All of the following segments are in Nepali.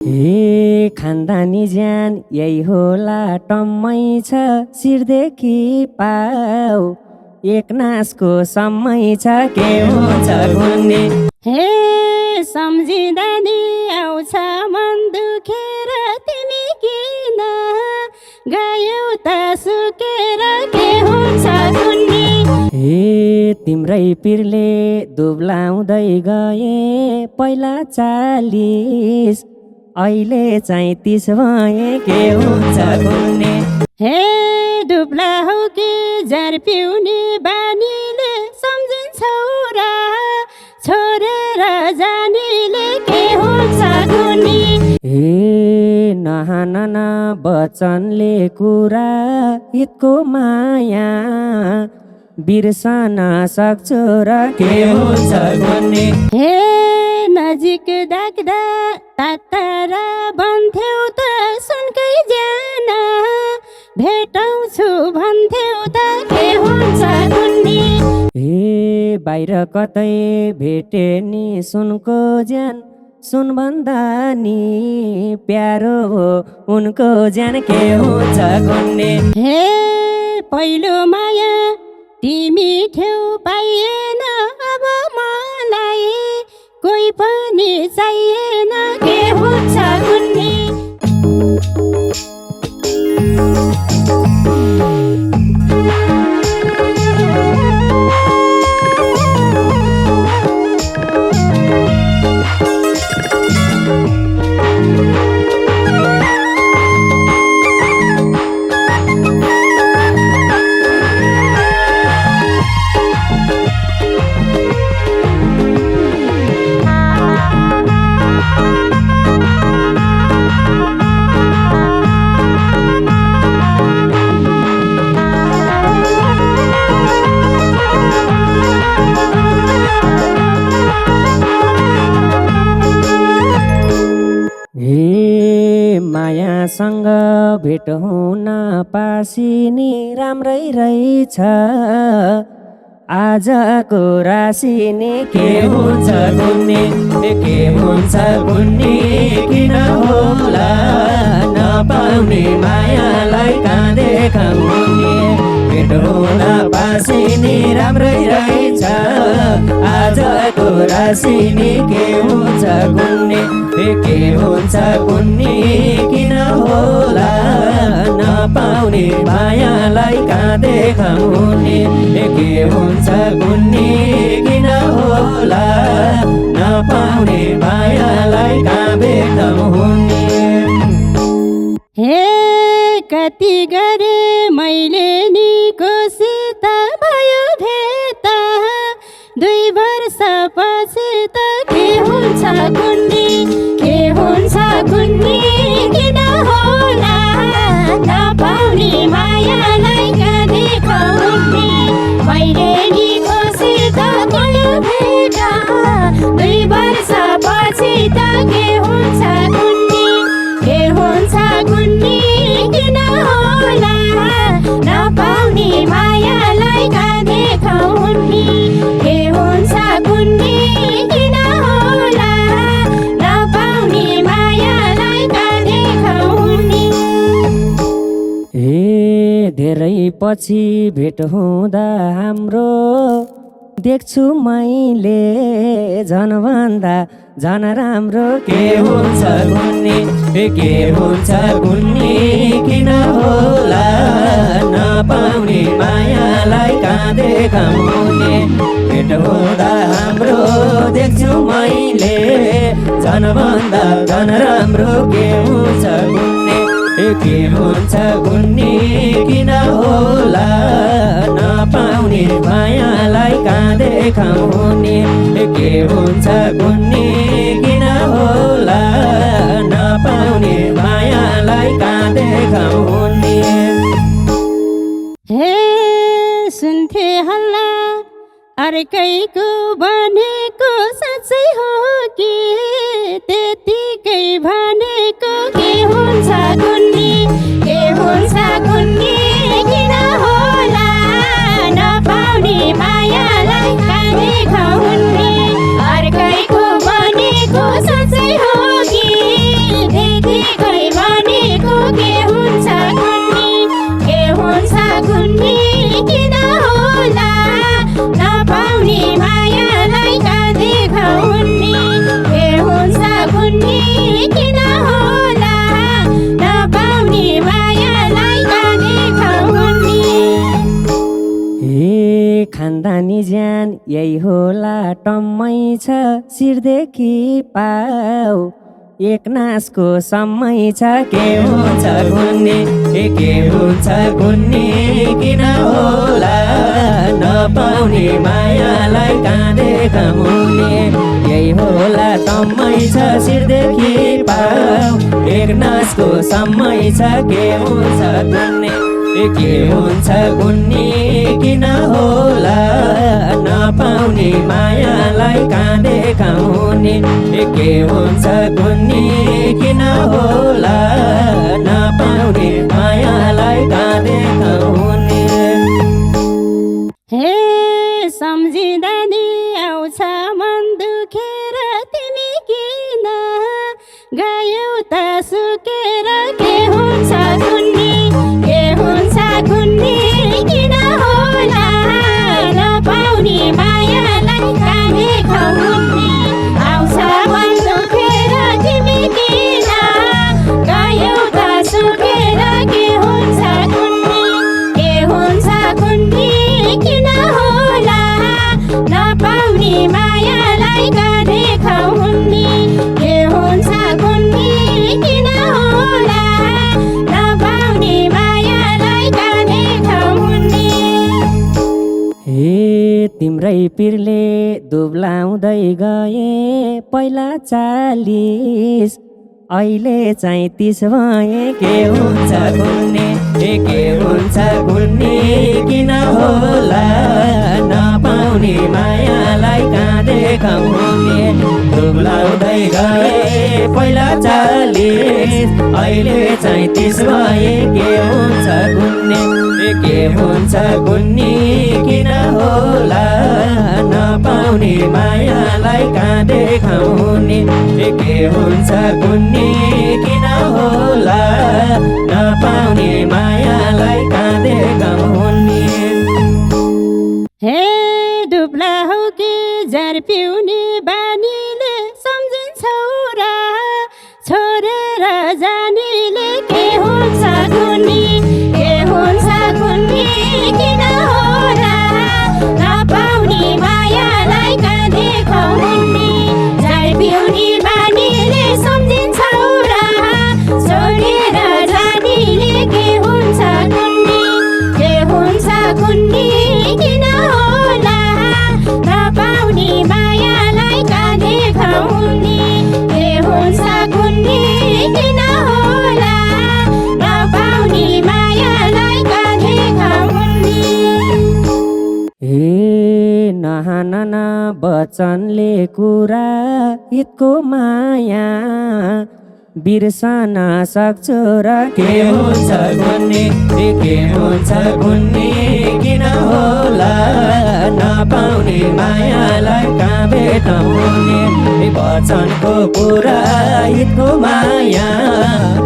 हे खानदानी ज्यान यही होला टम्मै छ शिरदेखि पाउ एक नासको समय छ के हुन्छ गुन्ने। हे सम्झिँदा नि आउँछ मन दुखेर तिमी किन गयौ त सुकेर के हुन्छ गुन्ने। हे तिम्रै पिरले दुब्लाउँदै गए पहिला 40 अहिले चाहिँ 30 भए के हुन्छ गुन्ने। हे दुब्ला हौ कि जार पिउने बानीले सम्झिन्छौ र छोडेर जानेले के हुन्छ गुन्ने। हे नहान न वचनले कुरा हितको माया बिर्सन सक्छु र के हुन्छ गुन्ने। हे नजिक देख्दा टाढा भन्थ्यौ त सुनकै ज्यान भेटाउँछु भन्थ्यौ त के हुन्छ गुन्ने। हे बाहिर कतै भेटे नि सुनको ज्यान सुनभन्दा नि प्यारो हो उनको ज्यान के हुन्छ गुन्ने। हे पहिलो माया तिमी ठेउ पाइएन अब मलाई कोही पनि चाहिएन के हुन्छ गुन्ने। मायासँग भेट हुन पासिनी राम्रै रहेछ आजको राशि नि के हुन्छ गुन्ने। के हुन्छ गुन्ने किन होला नपाउने मायालाई कहाँ देखाउने। भेट हुन पासिनी राम्रै रहेछ आजको राशि नि के हुन्छ गुन्ने। के हुन्छ गुन्ने किन होला नपाउने मायालाई कहाँ देखाउने। के हुन्छ गुन्ने किन होला नपाउने मायालाई कहाँ देखाउने। हे कति गरे मैले नि कोसित भयो भेट 2 वर्षपछि त के हुन्छ गुन्ने। के हुन्छ गुन्ने किन होला नपाउने मायालाई कहाँ देखाउने। मैले नि कोसित भयो भेट 2 वर्षपछि त के हुन्छ गुन्ने। के हुन्छ गुन्ने किन होला नपाउने मायालाई कहाँ देखाउने। के हुन्छ गुन्ने किन होला नपाउने मायालाई कहाँ देखाउने। हे धेरै पछि भेट हुँदा हाम्रो देख्छु मैले झनभन्दा झन राम्रो के हुन्छ गुन्ने। के हुन्छ गुन्ने किन होला नपाउने मायालाई कहाँ देखाउने। भेट हुँदा हाम्रो देख्छु मैले झनभन्दा झन राम्रो के हुन्छ गुन्ने। के हुन्छ गुन्ने किन होला नपाउने मायालाई कहाँ देखाउने। के हुन्छ गुन्ने किन होला नपाउने मायालाई कहाँ देखाउने। हे सुन्थे हल्ला अर्कैको भनेको साँच्चै हो कि त्यतिकै भनेको के हुन्छ गुन्ने। के हुन्छ गुन्ने किन होला नपाउने मायालाई कहाँ देखाउने। अर्कैको भनेको साँच्चै हो कि त्यतिकै भनेको के हुन्छ कुन्नी के हुन्छ कुन्नी किन होला नपाउने मायालाई कहाँ देखाउनी के हुन्छ कुन्नी किन होला नपाउने मायालाई कहाँ देखाउनी हे खानदानी ज्यान यही होला टम्मै छ शिरदेखि पाउ एक नासको समय छ के हुन्छ कुन्नी के हुन्छ कुन्नी किन होला नपाउने मायालाई कहाँ देखाउने यही होला टम्मै छ शिरदेखि पाउ एक नासको समय छ के हुन्छ कुन्नी के हुन्छ कुन्नी किन होला नपाउने मायालाई कहाँ देखाउने के हुन्छ कुन्नी किन होला नपाउने मायालाई कहाँ देखाउने हे सम्झिँदा नि आउँछ मन दुखेर तिमी किन गयौ त सुकेर के हुन्छ कुन्नी के हुन्छ कुन्नी किन होला नपाउने मायालाई कहाँ देखाउनी आउँछ मन दुखेर तिमी किन गयौ त सुकेर के हुन्छ कुन्नी के हुन्छ कुन्नी किन होला नपाउने मायालाई कहाँ देखाउनी के हुन्छ कुन्नी किन होला नपाउने मायालाई कहाँ देखाउनी हे तिम्रै पिरले दुब्लाउँदै गए पहिला 40 अहिले चाहिँ 30 भए के हुन्छ कुन्नी के हुन्छ कुन्नी किन होला नपाउने मायालाई कहाँ देखाउने दुब्लाउँदै गए पहिला 40 अहिले चाहिँ 30 भए के हुन्छ कुन्नी के हुन्छ कुन्नी किन होला नपाउने मायालाई कहाँ देखाउने के हुन्छ कुन्नी किन होला नपाउने मायालाई कहाँ देखाउने हे दुब्ला हौ कि जार पिउने बानीले सम्झिन्छौ र छोडेर जानेले के हुन्छ कुन्नी के हुन्छ कुन्नी किन होला नपाउने मायालाई कहाँ देखाउनी जार पिउने बानीले सम्झिन्छौ र छोडेर जानेले के हुन्छ कुन्नी के हुन्छ कुन्नी किन होला नपाउने मायालाई कहाँ देखाउनी के हुन्छ कुन्नी किन होला नपाउने मायालाई कहाँ देखाउनी हे नहान वचनले कुरा हितको माया बिर्सन सक्छु र के हुन्छ कुन्नी के हुन्छ कुन्नी किन होला नपाउने मायालाई कहाँ भेटाउने वचनको कुरा हितको माया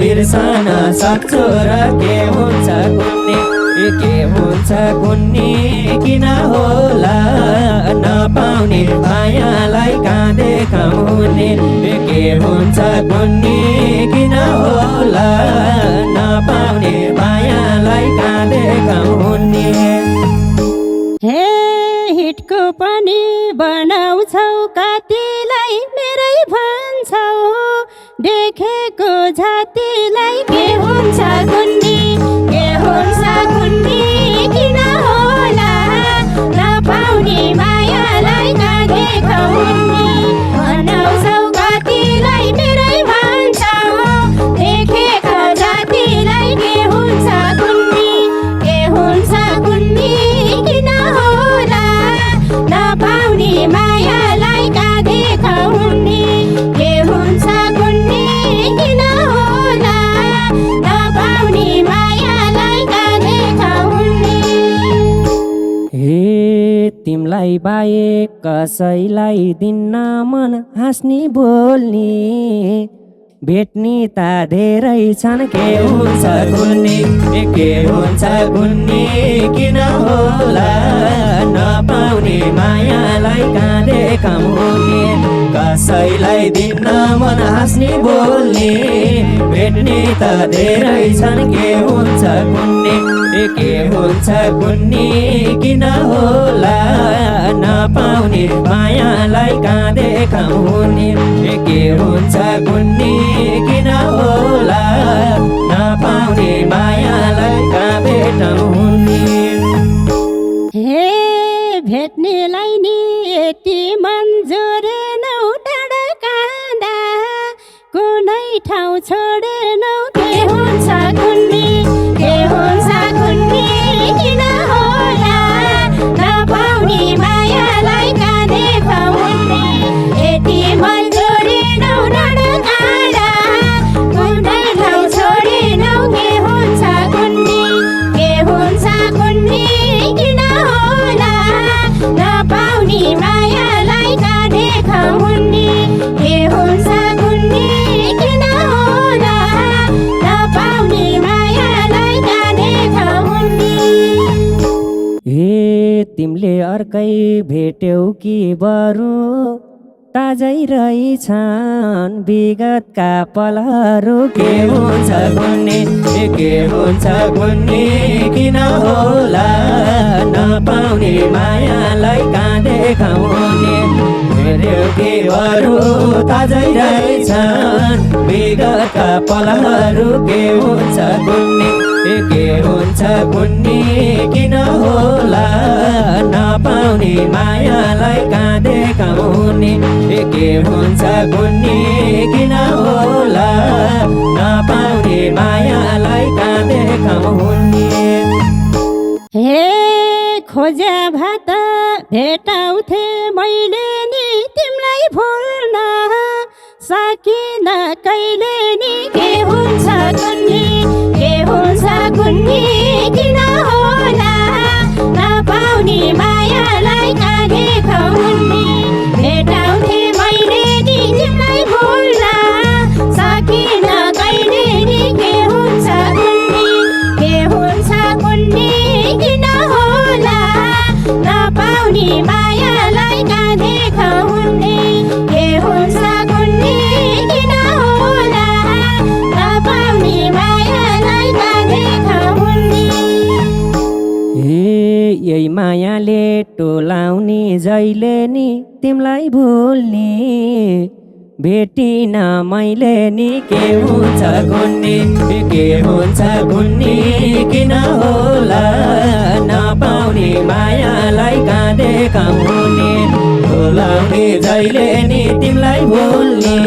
बिर्सन सक्छु र के हुन्छ कुन्नी के हुन्छ कुन्नी किन होला नपाउने मायालाई कहाँ देखाउने के हुन्छ कुन्नी किन होला नपाउने मायालाई कहाँ देखाउने हे हिटको पनि बनाउँछौ कतिलाई मेरै भन्छौ देखेको जातिलाई के हुन्छ कुन्नी के हुन्छ कुन्नी किन होला नपाउने मायालाई कहाँ देखाउनी बनाउँछौ कतिलाई मेरै भन्छौ देखेको जातिलाई के हुन्छ कुन्नी के हुन्छ कुन्नी किन होला नपाउने मायालाई कहाँ देखाउनी के हुन्छ कुन्नी किन होला नपाउने मायालाई कहाँ देखाउनी हे तिमलाई बाहेक कसैलाई दिन्न मन हाँस्ने बोल्ने भेट्नी त धेरै छन् के हुन्छ कुन्नी के हुन्छ कुन्नी किन होला नपाउने मायालाई कहाँ देखाउने कसैलाई दिन्न मन हाँस्ने बोल्ने भेट्ने त धेरै छन् के हुन्छ कुन्नी किन होला नपाउने मायालाई कहाँ देखाउने के हुन्छ कुन्नी किन होला नपाउने मायालाई कहाँ भेटाउने हे भेट्नेलाई नि यति मन्जुरेनौ टाढा काँदा कुनै ठाउँ छोडेनौ के हुन्छ कुन्नी किन होला नपाउने मायालाई कहाँ देखाउने यति मन्जुरेनौ टाढा काँदा कुनै ठाउँ छोडेनौ के हुन्छ कुन्नी किन होला नपाउने मायालाई कहाँ देखाउने के हुन्छ कुन्नी किन होला नपाउने मायालाई कहाँ देखाउने ए तिमीले अर्कै भेट्यौ कि बरु ताजै रहेछन् विगतका पलहरू के हुन्छ कुन्नी किन होला नपाउने मायालाई कहाँ देखाउने भेट्यौ कि बरु ताजै रहेछन् विगतका पलहरू के हुन्छ कुन्नी किन होला नपाउने मायालाई कहाँ देखाउने के हुन्छ कुन्नी किन होला नपाउने मायालाई कहाँ देखाउने हे खोज्या भात भेटाउँथे मैले नि तिमीलाई भुल्न सकिन कहिले नि के हुन्छ कुन्नी किन होला नपाउने मायालाई कहाँ देखाउने भेटाउँथे मैले नि तिमीलाई भुल्न सकिन कहिले नि के हुन्छ कुन्नी किन होला नपाउने मायालाई कहाँ देखाउने के हुन्छ कुन्नी किन होला नपाउने मायालाई कहाँ देखाउने यही मायाले टोलाउने जहिले नि तिमीलाई भुल्ने भेटिन मैले नि के हुन्छ कुन्नी किन होला नपाउने मायालाई कहाँ देखाउने टोलाउने जहिले नि तिमीलाई भुल्ने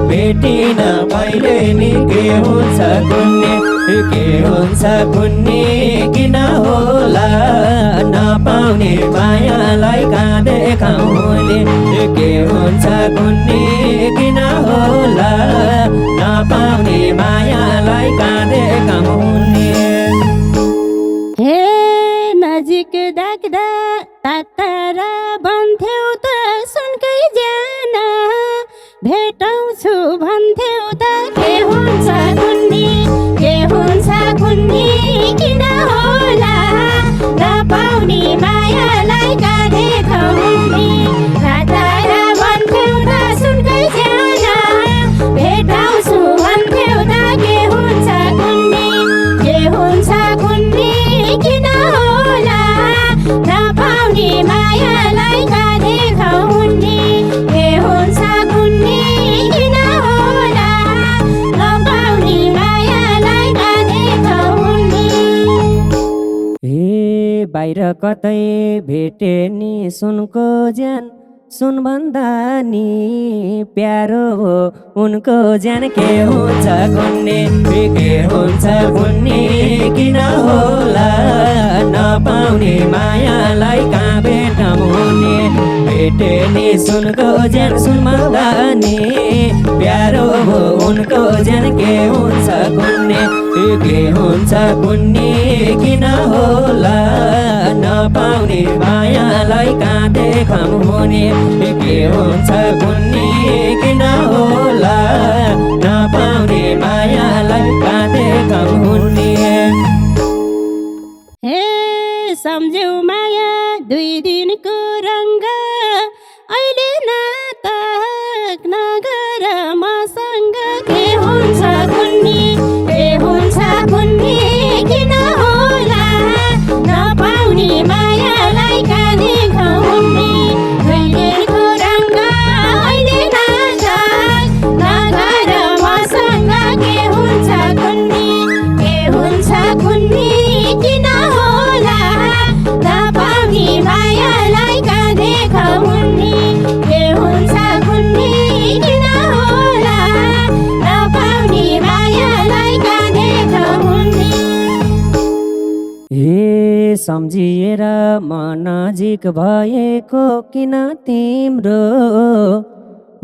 भेटिन मैले नि के हुन्छ कुन्नी किन होला नपाउने मायालाई कहाँ देखाउने के हुन्छ कुन्नी किन होला नपाउने मायालाई कहाँ देखाउने हे नजिक देख्दा तारा भन्थ्यौ त सुनकै ज्यान भेटाउँछु भन्थ्यौ त के हुन्छ कुन्नी किन होला नपाउने मायालाई कहाँ देखाउने तारा भन्थ्यौ त सुनकै ज्यान भेटाउँछु भन्थ्यौ त के हुन्छ कुन्नी किन होला नपाउने मायालाई कहाँ देखाउने के हुन्छ कुन्नी किन होला नपाउने मायालाई कहाँ देखाउने बाहिर कतै भेटे नि सुनको ज्यान सुनभन्दा नि प्यारो हो उनको ज्यान के हुन्छ कुन्नी किन होला नपाउने मायालाई कहाँ भेटाउने भेटे नि सुनको ज्यान सुनभन्दा नि प्यारो हो उनको ज्यान के हुन्छ कुन्नी किन होला नपाउने मायालाई कहाँ देखाउने के हुन्छ कुन्नी किन होला सम्झ्यौ माया 2 दिनको रङ्ग अहिले नाता नगर मसँग के हुन्छ कुन्नी किन होला नपाउने मायालाई काँधे खुन्नी 2 दिनको रङ्ग अहिले नाता नगर मसँग के हुन्छ कुन्नी किन होला नपाउने मायालाई काँधे खुन्नी के हुन्छ कुन्नी किन होला नपाउने मायालाई काँधे खुन्नी हे सम्झिएर म नजिक भएको किन तिम्रो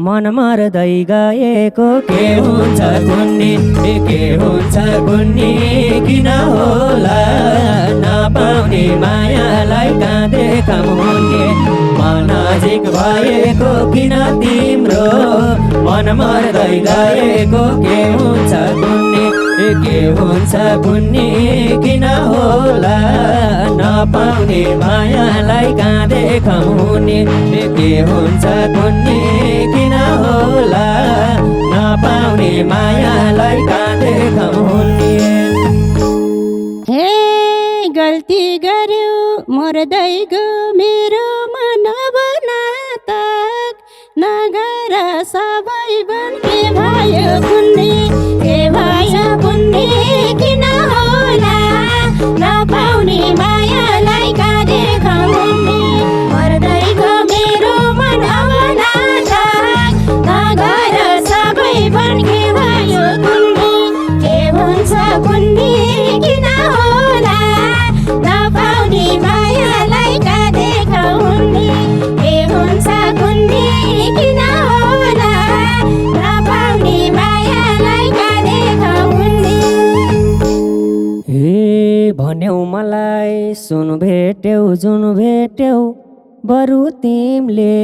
मन मर्दै गएको के हुन्छ कुन्नी किन होला नपाउने मायालाई काँधे खमुन्ने म नजिक भएको किन तिम्रो मन मर्दै गएको के हुन्छ कुन्नी किन होला नपाउने मायालाई काँधे खमुन्ने के हुन्छ कुन्नी किन होला नपाउने मायालाई काँधे खमुन्ने हे गल्ती गर्यो मर्दै गयो मेरो मन बनातक नगर सबै बन के भयो कुन्नी किन होला नपाउने मायालाई काँधे खुन्नी मर्दै गयो मेरो मन बनातक नगर सबै बन के भयो कुन्नी के हुन्छ कुन्नी किन होला नपाउने मायालाई काँधे खुन्नी के हुन्छ कुन्नी किन होला नपाउने मायालाई काँधे खुन्नी हे भन्यौ मलाई सुन भेट्यौ जुन भेट्यौ बरु तिमीले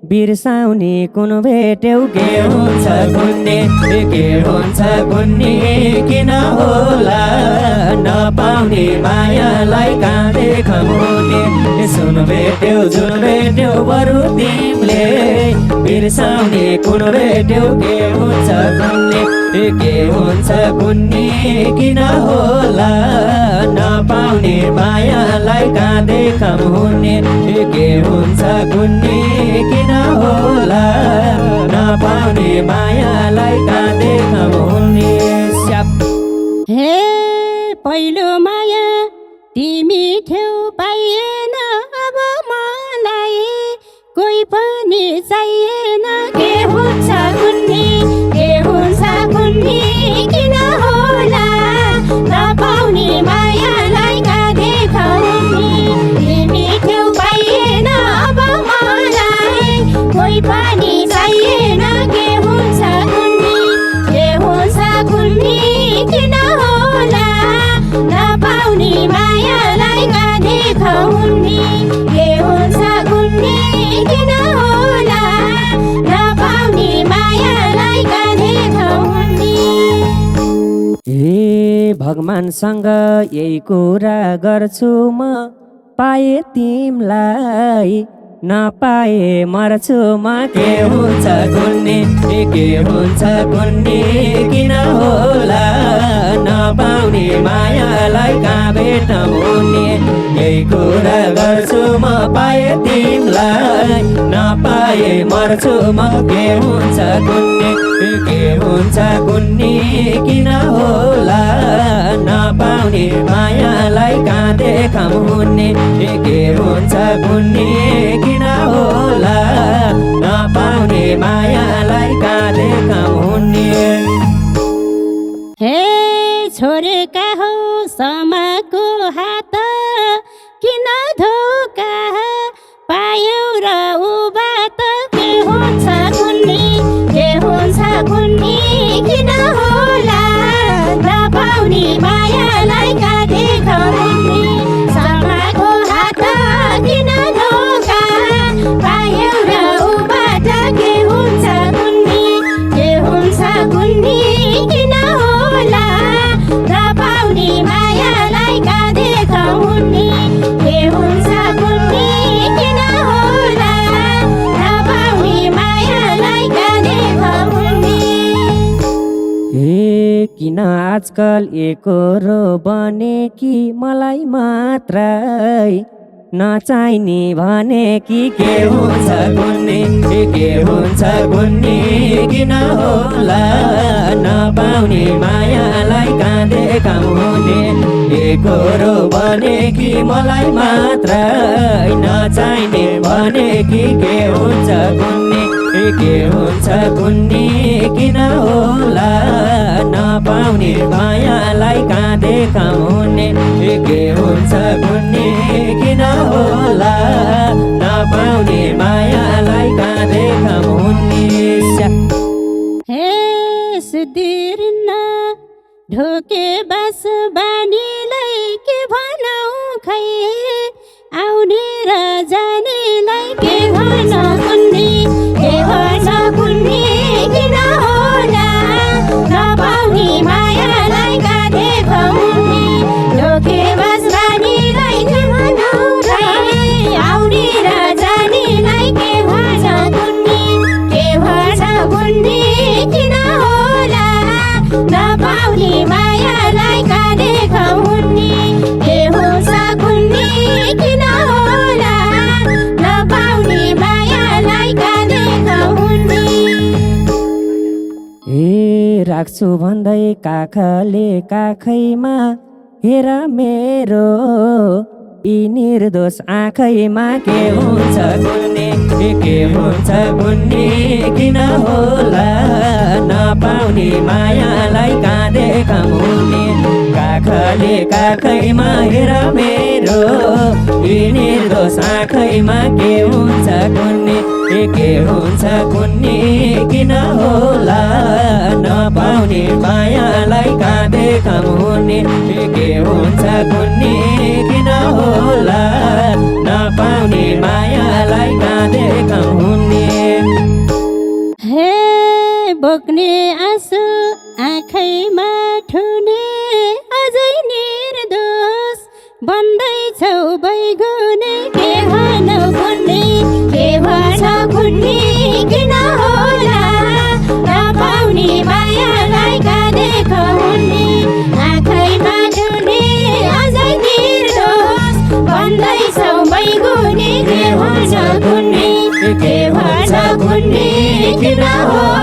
बिर्साउने कुन भेट्यौ के हुन्छ कुन्नी किन होला नपाउने मायालाई काँधे खमुन्ने सुन भेट्यौ जुन भेट्यौ बरु तिमीले बिर्साउने कुन भेट्यौ के हुन्छ कुन्नी किन होला नपाउने मायालाई काँधे खमुन्ने के हुन्छ कुन्नी किन होला नपाउने मायालाई काँधे खमुन्ने हे पहिलो माया तिमी ठेउ पाइएन अब मलाई कोही पनि चाहिएन के हुन्छ कुन्नी किन होला नपाउने मायालाई काँधे खुन्नी तिमी ठेउ पाइएन अब मलाई कोही पनि चाहिएन के हुन्छ कुन्नी किन होला नपाउने मायालाई काँधे खुन्नी के हुन्छ कुन्नी किन होला नपाउने मायालाई काँधे खुन्नी हे भगवानसँग यही कुरा गर्छु म पाए तिमलाई नपाए मर्छु म के हुन्छ कुन्नी किन होला नपाउने मायालाई कहाँ भेट्नुहुने यही कुरा गर्छु म पाए तिमलाई नपाए मर्छु म के हुन्छ कुन्नी किन होला नपाउने मायालाई कहाँ देखाउने के हुन्छ कुन्नी किन होला नपाउने मायालाई कहाँ देखाउने हे छोरेका हौ समाको हात किन धोका पायौ र उबाट के हुन्छ कुन्नी किन होला नपाउने मायालाई कहाँ देखाउने समाको हात किन धोका पायौ र उबाट के हुन्छ कुन्नी किन होला नपाउने मायालाई कहाँ देखाउने किन आजकल एकरो बने कि मलाई मात्रै नचाहिने भने कि के हुन्छ कुन्नी के हुन्छ कुन्नी किन होला नपाउने मायालाई कहाँ देखाउने एकरो बने कि मलाई मात्र नचाहिने भने कि के हुन्छ कुन्नी किन होला नपाउने मायालाई कहाँ देखाउने के हुन्छ कुन्नी किन होला नपाउने मायालाई कहाँ देखाउने हे सुधिर्न ढोके बस बानीलाई के भनौ खै आउने र जानेलाई के भन कुन्नी किन होला नपाउने मायालाई कहाँ देखाउने ढोके बस बानीलाई के भनौ खै आउने र जानेलाई के भन कुन्नी किन होला नपाउने मायालाई कहाँ देखाउने के हुन्छ कुन्नी किन होला नपाउने मायालाई कहाँ देखाउने ए राख्छु भन्दै काखले काखैमा हेर मेरो यी निर्दोष आँखैमा के हुन्छ कुन्नी किन होला नपाउने मायालाई कहाँ देखाउने काखले काखैमा हेर मेरो यी निर्दोष आँखैमा के हुन्छ कुन्नी किन होला नपाउने मायालाई कहाँ देखाउने के हुन्छ कुन्नी किन होला नपाउने मायालाई कहाँ देखाउने हे बोक्ने आँसु आँखैमा ठुने अझै निर्दोष बन्दैछौ बैगुने के भनौ कुन्नी किन होला नपाउने मायालाई कहाँ देखाउने आँखैमा ठुने अझै निर्दोष बन्दैछौ बैगुने के भन्छ कुन्नी किन होला